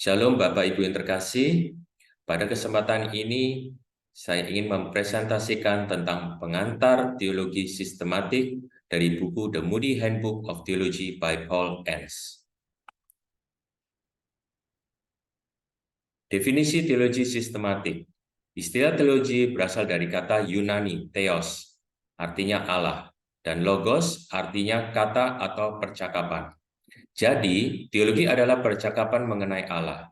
Shalom Bapak Ibu yang terkasih, pada kesempatan ini saya ingin mempresentasikan tentang pengantar teologi sistematik dari buku The Moody Handbook of Theology by Paul Enns. Definisi teologi sistematik. Istilah teologi berasal dari kata Yunani, theos, artinya Allah, dan logos artinya kata atau percakapan. Jadi, teologi adalah percakapan mengenai Allah.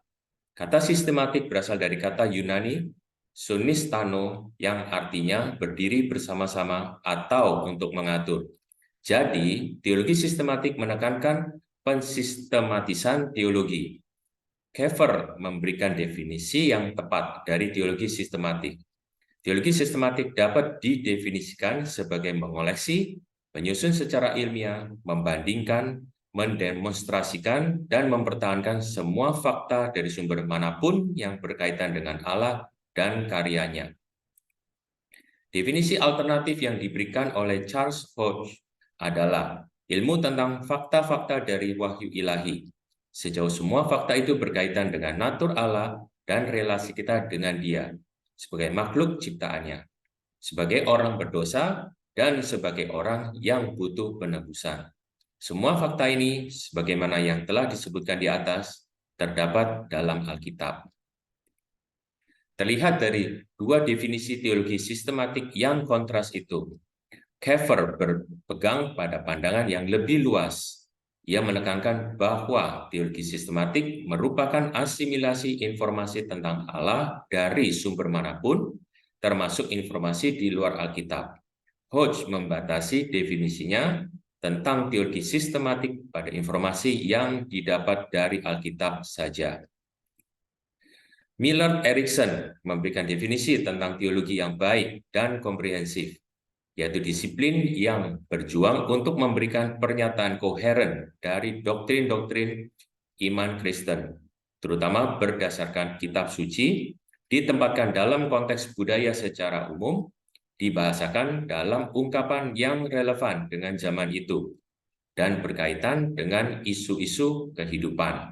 Kata sistematik berasal dari kata Yunani sunistano yang artinya berdiri bersama-sama atau untuk mengatur. Jadi, teologi sistematik menekankan pensistematisan teologi. Kever memberikan definisi yang tepat dari teologi sistematik. Teologi sistematik dapat didefinisikan sebagai mengoleksi, menyusun secara ilmiah, membandingkan, mendemonstrasikan, dan mempertahankan semua fakta dari sumber manapun yang berkaitan dengan Allah dan karyanya. Definisi alternatif yang diberikan oleh Charles Hodge adalah ilmu tentang fakta-fakta dari wahyu ilahi. Sejauh semua fakta itu berkaitan dengan natur Allah dan relasi kita dengan Dia, sebagai makhluk ciptaannya, sebagai orang berdosa, dan sebagai orang yang butuh penebusan. Semua fakta ini, sebagaimana yang telah disebutkan di atas, terdapat dalam Alkitab. Terlihat dari dua definisi teologi sistematik yang kontras itu. Kever berpegang pada pandangan yang lebih luas. Ia menekankan bahwa teologi sistematik merupakan asimilasi informasi tentang Allah dari sumber manapun, termasuk informasi di luar Alkitab. Hodge membatasi definisinya tentang teologi sistematik pada informasi yang didapat dari Alkitab saja. Millard Erickson memberikan definisi tentang teologi yang baik dan komprehensif, yaitu disiplin yang berjuang untuk memberikan pernyataan koheren dari doktrin-doktrin iman Kristen, terutama berdasarkan kitab suci, ditempatkan dalam konteks budaya secara umum, dibahasakan dalam ungkapan yang relevan dengan zaman itu, dan berkaitan dengan isu-isu kehidupan.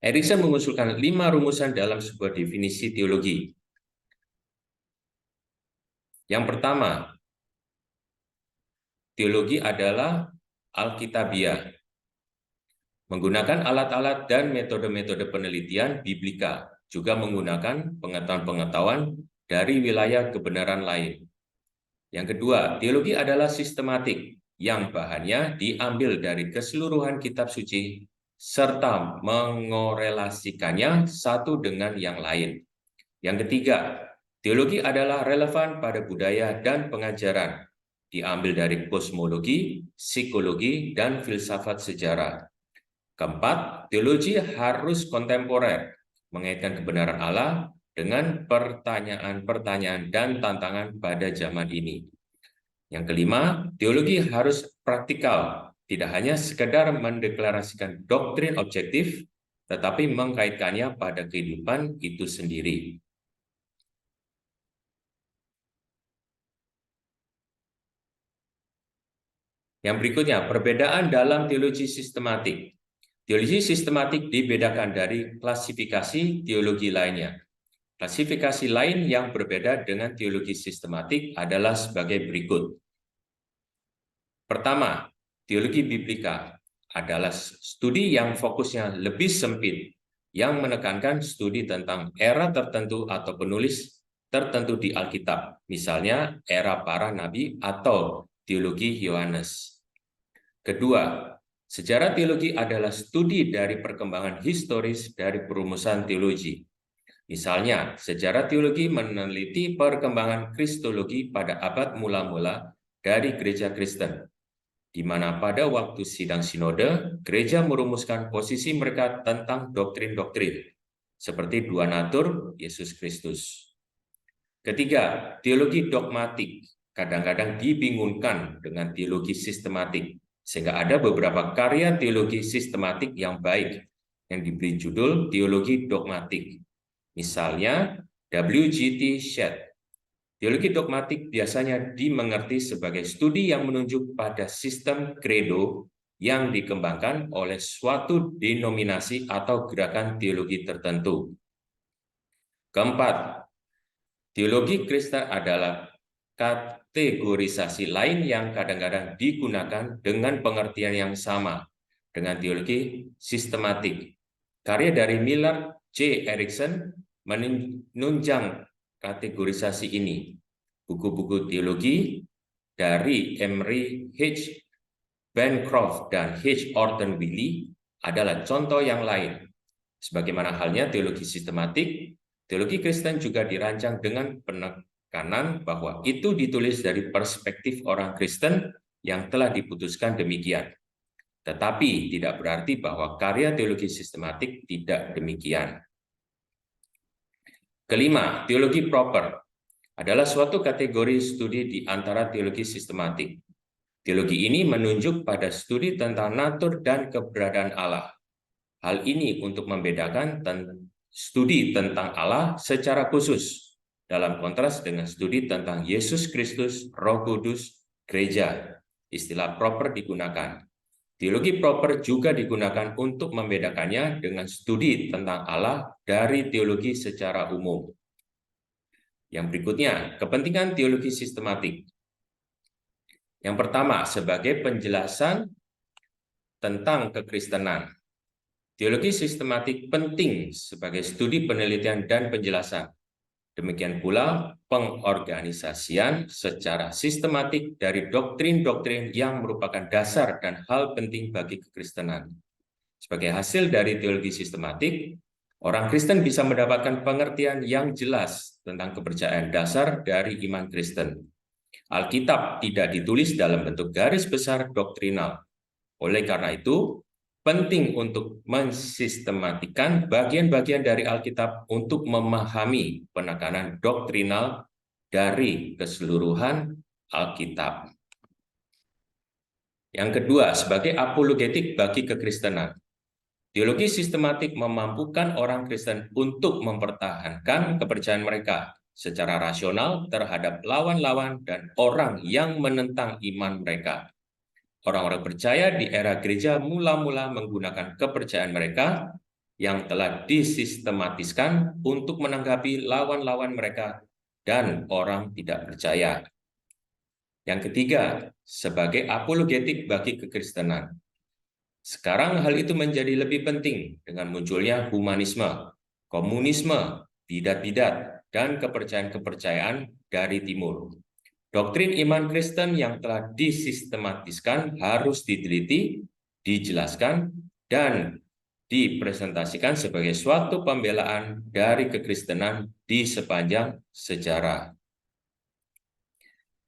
Erickson mengusulkan 5 rumusan dalam sebuah definisi teologi. Yang pertama, teologi adalah Alkitabiah, menggunakan alat-alat dan metode-metode penelitian biblika, juga menggunakan pengetahuan-pengetahuan dari wilayah kebenaran lain. Yang kedua, teologi adalah sistematik, yang bahannya diambil dari keseluruhan kitab suci, serta mengorelasikannya satu dengan yang lain. Yang ketiga, teologi adalah relevan pada budaya dan pengajaran, diambil dari kosmologi, psikologi, dan filsafat sejarah. Keempat, teologi harus kontemporer, mengaitkan kebenaran Allah dengan pertanyaan-pertanyaan dan tantangan pada zaman ini. Yang kelima, teologi harus praktikal, tidak hanya sekedar mendeklarasikan doktrin objektif, tetapi mengkaitkannya pada kehidupan itu sendiri. Yang berikutnya, perbedaan dalam teologi sistematik. Teologi sistematik dibedakan dari klasifikasi teologi lainnya. Klasifikasi lain yang berbeda dengan teologi sistematik adalah sebagai berikut. Pertama, teologi biblika adalah studi yang fokusnya lebih sempit, yang menekankan studi tentang era tertentu atau penulis tertentu di Alkitab, misalnya era para nabi atau teologi Yohanes. Kedua, sejarah teologi adalah studi dari perkembangan historis dari perumusan teologi. Misalnya, sejarah teologi meneliti perkembangan kristologi pada abad mula-mula dari gereja Kristen, di mana pada waktu sidang sinode, gereja merumuskan posisi mereka tentang doktrin-doktrin, seperti dua natur Yesus Kristus. Ketiga, teologi dogmatik kadang-kadang dibingungkan dengan teologi sistematik, sehingga ada beberapa karya teologi sistematik yang baik yang diberi judul teologi dogmatik. Misalnya, W.G.T. Shedd. Teologi dogmatik biasanya dimengerti sebagai studi yang menunjuk pada sistem credo yang dikembangkan oleh suatu denominasi atau gerakan teologi tertentu. Keempat, teologi Kristen adalah kategorisasi lain yang kadang-kadang digunakan dengan pengertian yang sama dengan teologi sistematik. Karya dari Millard J. Erickson menunjang kategorisasi ini. Buku-buku teologi dari Emery H. Bancroft dan H. Orton Willie adalah contoh yang lain. Sebagaimana halnya teologi sistematik, teologi Kristen juga dirancang dengan penekanan bahwa itu ditulis dari perspektif orang Kristen yang telah diputuskan demikian. Tetapi tidak berarti bahwa karya teologi sistematik tidak demikian. Kelima, teologi proper adalah suatu kategori studi di antara teologi sistematik. Teologi ini menunjuk pada studi tentang natur dan keberadaan Allah. Hal ini untuk membedakan studi tentang Allah secara khusus dalam kontras dengan studi tentang Yesus Kristus, Roh Kudus, gereja. Istilah proper digunakan. Teologi proper juga digunakan untuk membedakannya dengan studi tentang Allah dari teologi secara umum. Yang berikutnya, kepentingan teologi sistematik. Yang pertama, sebagai penjelasan tentang kekristenan. Teologi sistematik penting sebagai studi penelitian dan penjelasan. Demikian pula pengorganisasian secara sistematik dari doktrin-doktrin yang merupakan dasar dan hal penting bagi kekristenan. Sebagai hasil dari teologi sistematik, orang Kristen bisa mendapatkan pengertian yang jelas tentang kepercayaan dasar dari iman Kristen. Alkitab tidak ditulis dalam bentuk garis besar doktrinal. Oleh karena itu, penting untuk mensistematikan bagian-bagian dari Alkitab untuk memahami penekanan doktrinal dari keseluruhan Alkitab. Yang kedua, sebagai apologetik bagi kekristenan. Teologi sistematik memampukan orang Kristen untuk mempertahankan kepercayaan mereka secara rasional terhadap lawan-lawan dan orang yang menentang iman mereka. Orang-orang percaya di era gereja mula-mula menggunakan kepercayaan mereka yang telah disistematiskan untuk menanggapi lawan-lawan mereka dan orang tidak percaya. Yang ketiga, sebagai apologetik bagi kekristenan. Sekarang hal itu menjadi lebih penting dengan munculnya humanisme, komunisme, bidat-bidat, dan kepercayaan-kepercayaan dari timur. Doktrin iman Kristen yang telah disistematiskan harus diteliti, dijelaskan, dan dipresentasikan sebagai suatu pembelaan dari kekristenan di sepanjang sejarah.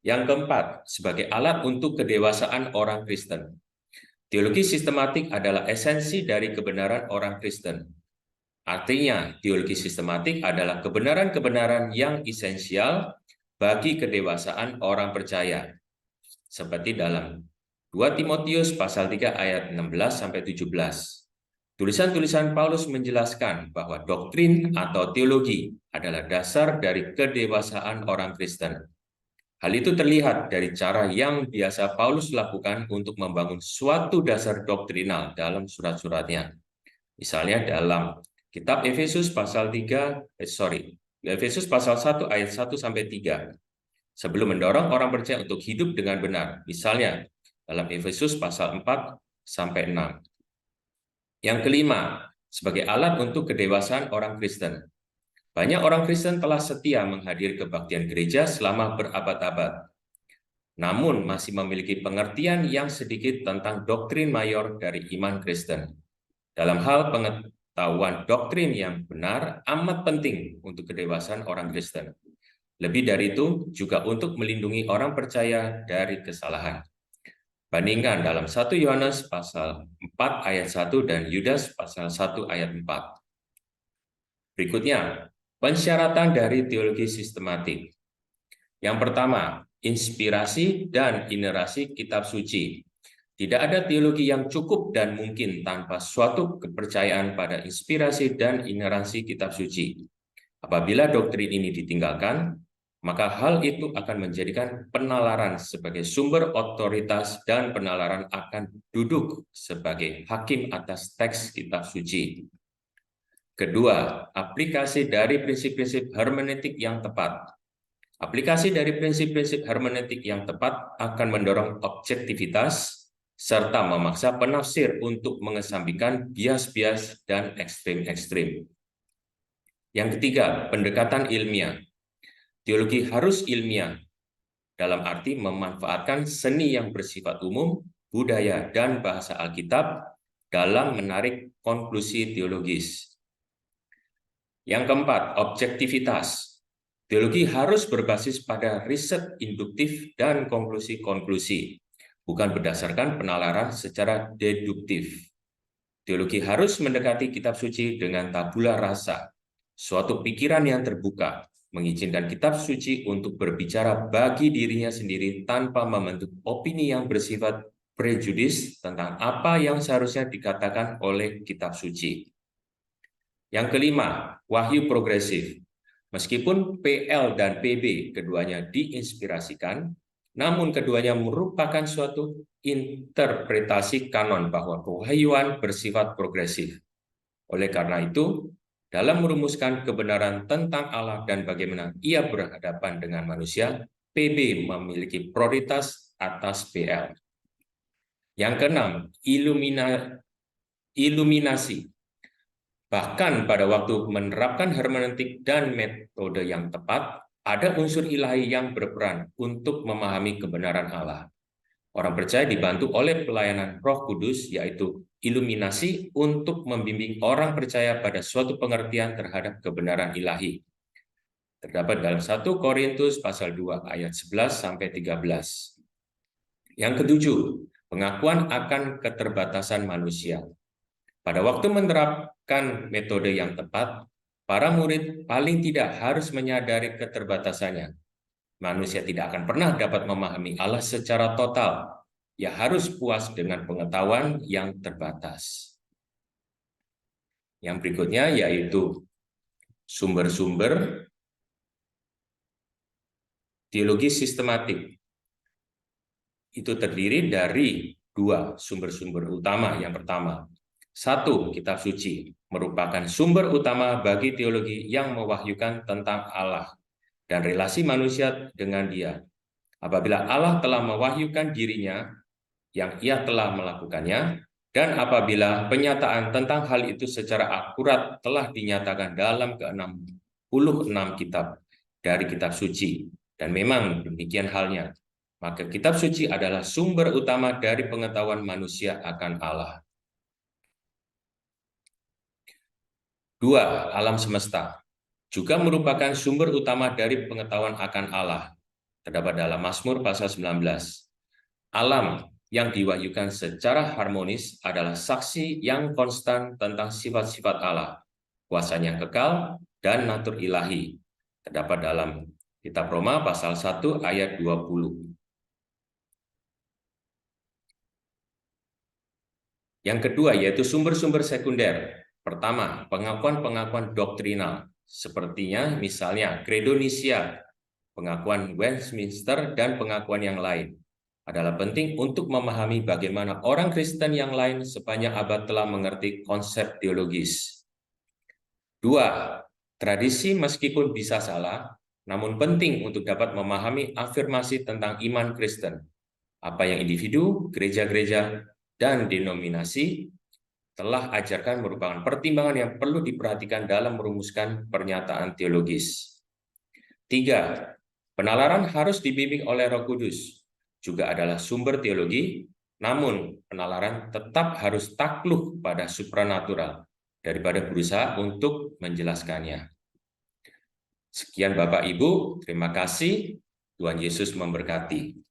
Yang keempat, sebagai alat untuk kedewasaan orang Kristen. Teologi sistematik adalah esensi dari kebenaran orang Kristen. Artinya, teologi sistematik adalah kebenaran-kebenaran yang esensial bagi kedewasaan orang percaya. Seperti dalam 2 Timotius pasal 3 ayat 16-17. Tulisan-tulisan Paulus menjelaskan bahwa doktrin atau teologi adalah dasar dari kedewasaan orang Kristen. Hal itu terlihat dari cara yang biasa Paulus lakukan untuk membangun suatu dasar doktrinal dalam surat-suratnya. Misalnya dalam Kitab Efesus pasal Efesus pasal 1 ayat 1-3. Sebelum mendorong orang percaya untuk hidup dengan benar. Misalnya dalam Efesus pasal 4-6. Yang kelima, sebagai alat untuk kedewasaan orang Kristen. Banyak orang Kristen telah setia menghadiri kebaktian gereja selama berabad-abad. Namun masih memiliki pengertian yang sedikit tentang doktrin mayor dari iman Kristen. Dalam hal pengetahuan doktrin yang benar amat penting untuk kedewasaan orang Kristen. Lebih dari itu, juga untuk melindungi orang percaya dari kesalahan. Bandingkan dalam 1 Yohanes pasal 4 ayat 1 dan Yudas pasal 1 ayat 4. Berikutnya, pensyaratan dari teologi sistematik. Yang pertama, inspirasi dan inerasi kitab suci. Tidak ada teologi yang cukup dan mungkin tanpa suatu kepercayaan pada inspirasi dan inerasi kitab suci. Apabila doktrin ini ditinggalkan, maka hal itu akan menjadikan penalaran sebagai sumber otoritas dan penalaran akan duduk sebagai hakim atas teks kitab suci. Kedua, aplikasi dari prinsip-prinsip hermeneutik yang tepat. Aplikasi dari prinsip-prinsip hermeneutik yang tepat akan mendorong objektivitas serta memaksa penafsir untuk mengesampingkan bias-bias dan ekstrim-ekstrim. Yang ketiga, pendekatan ilmiah. Teologi harus ilmiah, dalam arti memanfaatkan seni yang bersifat umum, budaya, dan bahasa Alkitab dalam menarik konklusi teologis. Yang keempat, objektivitas. Teologi harus berbasis pada riset induktif dan konklusi-konklusi, bukan berdasarkan penalaran secara deduktif. Teologi harus mendekati kitab suci dengan tabula rasa, suatu pikiran yang terbuka, mengizinkan kitab suci untuk berbicara bagi dirinya sendiri tanpa membentuk opini yang bersifat prejudis tentang apa yang seharusnya dikatakan oleh kitab suci. Yang kelima, wahyu progresif. Meskipun PL dan PB keduanya diinspirasikan, namun keduanya merupakan suatu interpretasi kanon bahwa kewahyuan bersifat progresif. Oleh karena itu, dalam merumuskan kebenaran tentang Allah dan bagaimana ia berhadapan dengan manusia, PB memiliki prioritas atas PL. Yang keenam, iluminasi. Bahkan pada waktu menerapkan hermeneutik dan metode yang tepat, ada unsur ilahi yang berperan untuk memahami kebenaran Allah. Orang percaya dibantu oleh pelayanan Roh Kudus, yaitu iluminasi untuk membimbing orang percaya pada suatu pengertian terhadap kebenaran ilahi. Terdapat dalam 1 Korintus pasal 2 ayat 11-13. Yang ketujuh, pengakuan akan keterbatasan manusia. Pada waktu menerapkan metode yang tepat, para murid paling tidak harus menyadari keterbatasannya. Manusia tidak akan pernah dapat memahami Allah secara total. Ya harus puas dengan pengetahuan yang terbatas. Yang berikutnya yaitu sumber-sumber teologi sistematik. Itu terdiri dari dua sumber-sumber utama. Yang pertama, 1. Kitab suci merupakan sumber utama bagi teologi yang mewahyukan tentang Allah dan relasi manusia dengan Dia. Apabila Allah telah mewahyukan dirinya yang Ia telah melakukannya, dan apabila penyataan tentang hal itu secara akurat telah dinyatakan dalam ke-66 kitab dari kitab suci, dan memang demikian halnya, maka kitab suci adalah sumber utama dari pengetahuan manusia akan Allah. 2. Alam semesta juga merupakan sumber utama dari pengetahuan akan Allah. Terdapat dalam Mazmur pasal 19. Alam yang diwahyukan secara harmonis adalah saksi yang konstan tentang sifat-sifat Allah, kuasanya yang kekal, dan natur ilahi. Terdapat dalam kitab Roma pasal 1 ayat 20. Yang kedua yaitu sumber-sumber sekunder. Pertama, pengakuan-pengakuan doktrinal, sepertinya misalnya Credo Nicea, pengakuan Westminster, dan pengakuan yang lain, adalah penting untuk memahami bagaimana orang Kristen yang lain sepanjang abad telah mengerti konsep teologis. 2. Tradisi meskipun bisa salah, namun penting untuk dapat memahami afirmasi tentang iman Kristen. Apa yang individu, gereja-gereja, dan denominasi telah ajarkan merupakan pertimbangan yang perlu diperhatikan dalam merumuskan pernyataan teologis. 3. Penalaran harus dibimbing oleh Roh Kudus, juga adalah sumber teologi, namun penalaran tetap harus takluk pada supranatural daripada berusaha untuk menjelaskannya. Sekian Bapak Ibu, terima kasih. Tuhan Yesus memberkati.